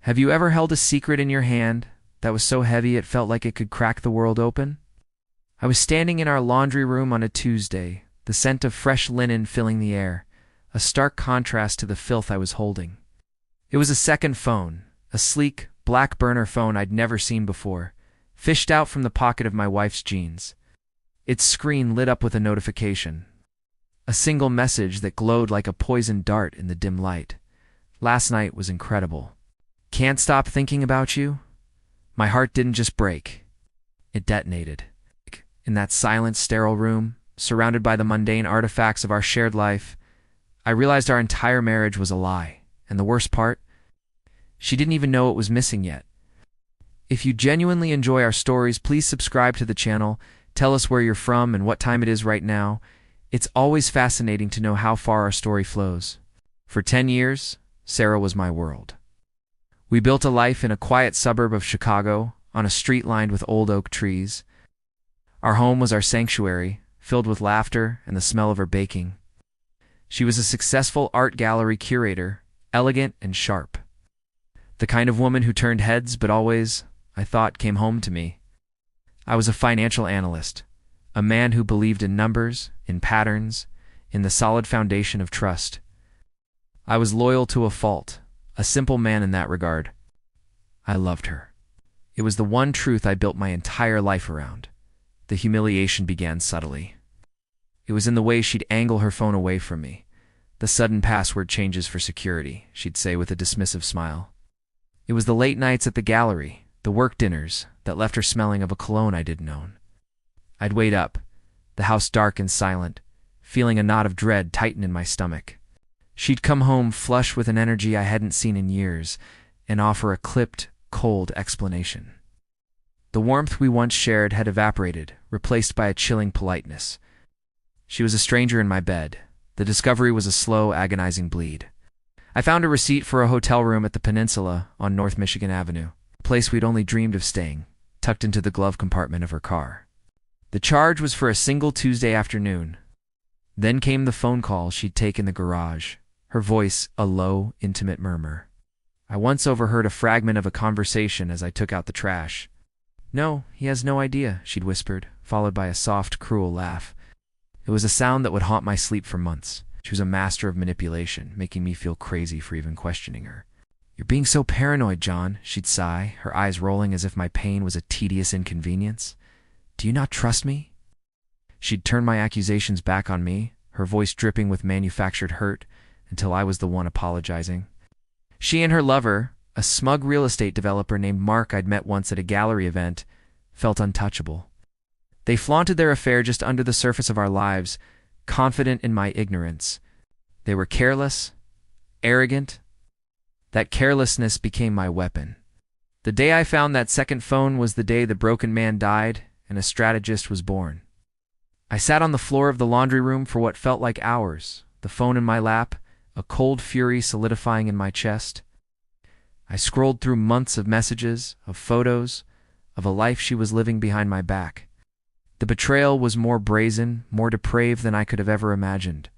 Have you ever held a secret in your hand that was so heavy it felt like it could crack the world open? I was standing in our laundry room on a Tuesday, the scent of fresh linen filling the air, a stark contrast to the filth I was holding. It was a second phone, a sleek, black burner phone I'd never seen before, fished out from the pocket of my wife's jeans. Its screen lit up with a notification. A single message that glowed like a poisoned dart in the dim light. Last night was incredible. Can't stop thinking about you? My heart didn't just break. It detonated. In that silent, sterile room, surrounded by the mundane artifacts of our shared life, I realized our entire marriage was a lie. And the worst part? She didn't even know it was missing yet. If you genuinely enjoy our stories, please subscribe to the channel, tell us where you're from and what time it is right now. It's always fascinating to know how far our story flows. For 10 years, Sarah was my world. We built a life in a quiet suburb of Chicago, on a street lined with old oak trees. Our home was our sanctuary, filled with laughter and the smell of her baking. She was a successful art gallery curator, elegant and sharp. The kind of woman who turned heads but always, I thought, came home to me. I was a financial analyst, a man who believed in numbers, in patterns, in the solid foundation of trust. I was loyal to a fault, a simple man in that regard. I loved her. It was the one truth I built my entire life around. The humiliation began subtly. It was in the way she'd angle her phone away from me. The sudden password changes for security, she'd say with a dismissive smile. It was the late nights at the gallery, the work dinners, that left her smelling of a cologne I didn't own. I'd wait up, the house dark and silent, feeling a knot of dread tighten in my stomach. She'd come home flush with an energy I hadn't seen in years, and offer a clipped, cold explanation. The warmth we once shared had evaporated, replaced by a chilling politeness. She was a stranger in my bed. The discovery was a slow, agonizing bleed. I found a receipt for a hotel room at the Peninsula on North Michigan Avenue, a place we'd only dreamed of staying, tucked into the glove compartment of her car. The charge was for a single Tuesday afternoon. Then came the phone call she'd take in the garage, her voice a low, intimate murmur. I once overheard a fragment of a conversation as I took out the trash. "No, he has no idea," she'd whispered, followed by a soft, cruel laugh. It was a sound that would haunt my sleep for months. She was a master of manipulation, making me feel crazy for even questioning her. "You're being so paranoid, John," she'd sigh, her eyes rolling as if my pain was a tedious inconvenience. "Do you not trust me?" She'd turn my accusations back on me, her voice dripping with manufactured hurt, until I was the one apologizing. She and her lover, a smug real estate developer named Mark I'd met once at a gallery event, felt untouchable. They flaunted their affair just under the surface of our lives, confident in my ignorance. They were careless, arrogant. That carelessness became my weapon. The day I found that second phone was the day the broken man died and a strategist was born. I sat on the floor of the laundry room for what felt like hours, the phone in my lap, a cold fury solidifying in my chest. I scrolled through months of messages, of photos, of a life she was living behind my back. The betrayal was more brazen, more depraved than I could have ever imagined.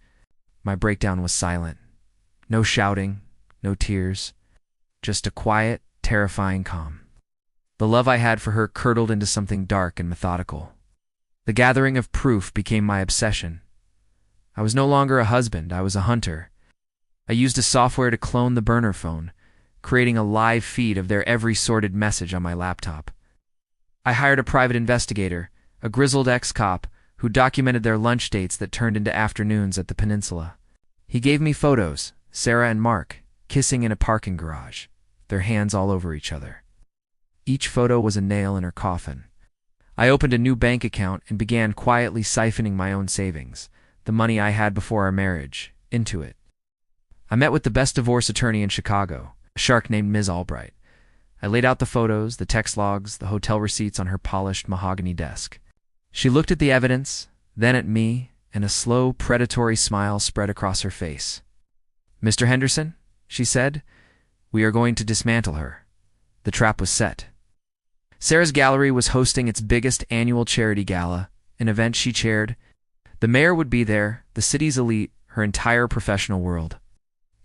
My breakdown was silent. No shouting, no tears, just a quiet, terrifying calm. The love I had for her curdled into something dark and methodical. The gathering of proof became my obsession. I was no longer a husband, I was a hunter. I used a software to clone the burner phone, creating a live feed of their every sordid message on my laptop. I hired a private investigator, a grizzled ex-cop, who documented their lunch dates that turned into afternoons at the Peninsula. He gave me photos, Sarah and Mark, kissing in a parking garage, their hands all over each other. Each photo was a nail in her coffin. I opened a new bank account and began quietly siphoning my own savings, the money I had before our marriage, into it. I met with the best divorce attorney in Chicago, a shark named Ms. Albright. I laid out the photos, the text logs, the hotel receipts on her polished mahogany desk. She looked at the evidence, then at me, and a slow, predatory smile spread across her face. "Mr. Henderson," she said, "we are going to dismantle her." The trap was set. Sarah's gallery was hosting its biggest annual charity gala, an event she chaired. The mayor would be there, the city's elite, her entire professional world.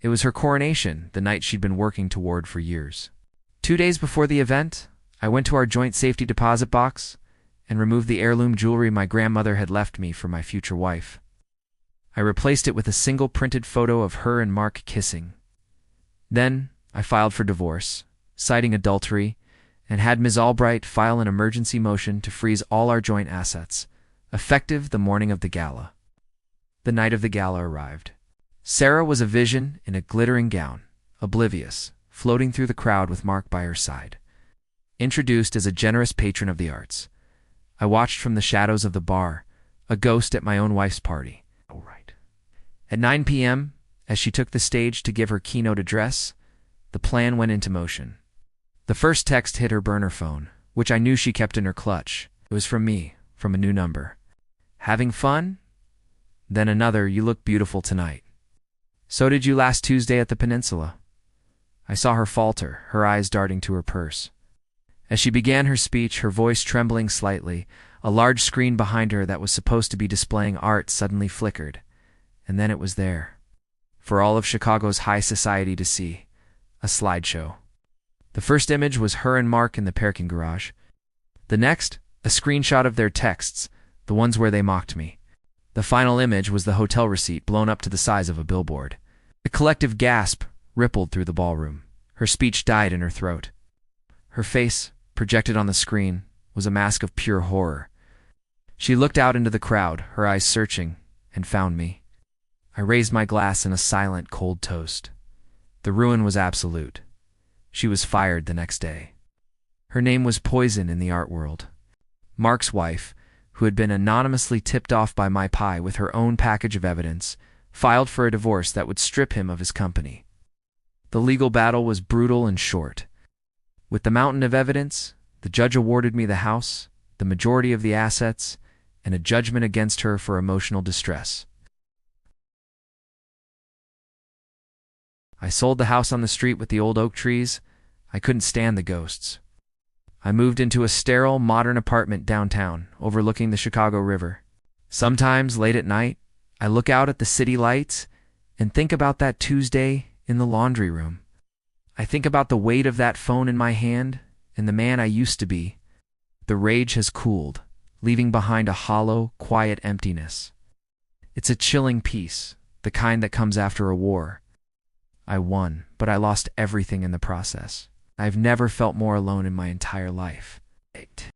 It was her coronation, the night she'd been working toward for years. 2 days before the event, I went to our joint safety deposit box and removed the heirloom jewelry my grandmother had left me for my future wife. I replaced it with a single printed photo of her and Mark kissing. Then I filed for divorce, citing adultery, and had Ms. Albright file an emergency motion to freeze all our joint assets, effective the morning of the gala. The night of the gala arrived. Sarah was a vision in a glittering gown, oblivious, floating through the crowd with Mark by her side. Introduced as a generous patron of the arts, I watched from the shadows of the bar, a ghost at my own wife's party. At 9 p.m., as she took the stage to give her keynote address, the plan went into motion. The first text hit her burner phone, which I knew she kept in her clutch. It was from me, from a new number. "Having fun?" Then another, "You look beautiful tonight." "So did you last Tuesday at the Peninsula." I saw her falter, her eyes darting to her purse. As she began her speech, her voice trembling slightly, a large screen behind her that was supposed to be displaying art suddenly flickered. And then it was there, for all of Chicago's high society to see, a slideshow. The first image was her and Mark in the parking garage. The next, a screenshot of their texts, the ones where they mocked me. The final image was the hotel receipt blown up to the size of a billboard. A collective gasp rippled through the ballroom. Her speech died in her throat. Her face, projected on the screen, was a mask of pure horror. She looked out into the crowd, her eyes searching, and found me. I raised my glass in a silent, cold toast. The ruin was absolute. She was fired the next day. Her name was poison in the art world. Mark's wife, who had been anonymously tipped off by my pie with her own package of evidence, filed for a divorce that would strip him of his company. The legal battle was brutal and short. With the mountain of evidence, the judge awarded me the house, the majority of the assets, and a judgment against her for emotional distress. I sold the house on the street with the old oak trees. I couldn't stand the ghosts. I moved into a sterile, modern apartment downtown, overlooking the Chicago River. Sometimes, late at night, I look out at the city lights and think about that Tuesday in the laundry room. I think about the weight of that phone in my hand and the man I used to be. The rage has cooled, leaving behind a hollow, quiet emptiness. It's a chilling peace, the kind that comes after a war. I won, but I lost everything in the process. I've never felt more alone in my entire life.